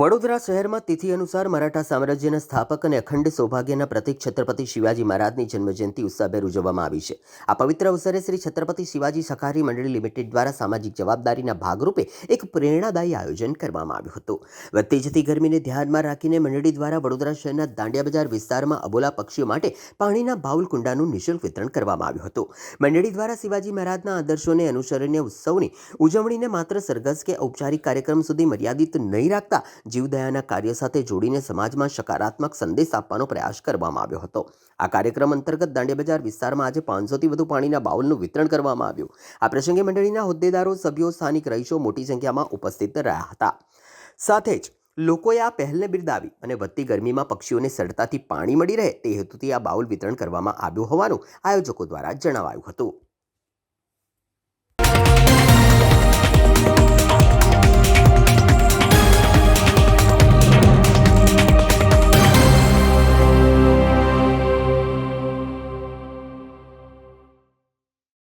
વડોદરા શહેરમાં તિથિ અનુસાર મરાઠા સામ્રાજ્યના સ્થાપક અને અખંડ સૌભાગ્યના પ્રતીક છત્રપતિ શિવાજી મહારાજની જન્મજયંતિ ઉત્સાહભેર ઉજવવામાં આવી છે. આ પવિત્ર અવસરે શ્રી છત્રપતિ શિવાજી સહકારી મંડળી લિમિટેડ દ્વારા સામાજિક જવાબદારીના ભાગરૂપે એક પ્રેરણાદાયી આયોજન કરવામાં આવ્યું હતું. વધતી જતી ગરમીને ધ્યાનમાં રાખીને મંડળી દ્વારા વડોદરા શહેરના દાંડિયા બજાર વિસ્તારમાં અબોલા પક્ષીઓ માટે પાણીના બાઉલ કુંડાનું નિઃશુલ્ક વિતરણ કરવામાં આવ્યું હતું. મંડળી દ્વારા શિવાજી મહારાજના આદર્શોને અનુસરીને ઉત્સવની ઉજવણીને માત્ર સરઘસ કે ઔપચારિક કાર્યક્રમ સુધી મર્યાદિત નહીં રાખતા જીવદયાના કાર્ય સાથે જોડીને સમાજમાં સકારાત્મક સંદેશ આપવાનો પ્રયાસ કરવામાં આવ્યો હતો. આ કાર્યક્રમ અંતર્ગત દાંડિયા બજાર વિસ્તારમાં આજે 500થી વધુ પાણીના બાઉલનું વિતરણ કરવામાં આવ્યું. આ પ્રસંગે મંડળીના હોદ્દેદારો, સભ્યો, સ્થાનિક રહીશો મોટી સંખ્યામાં ઉપસ્થિત રહ્યા હતા. સાથે જ લોકોએ આ પહેલને બિરદાવી અને વધતી ગરમીમાં પક્ષીઓને સરળતાથી પાણી મળી રહે તે હેતુથી આ બાઉલ વિતરણ કરવામાં આવ્યું હોવાનું આયોજકો દ્વારા જણાવાયું હતું.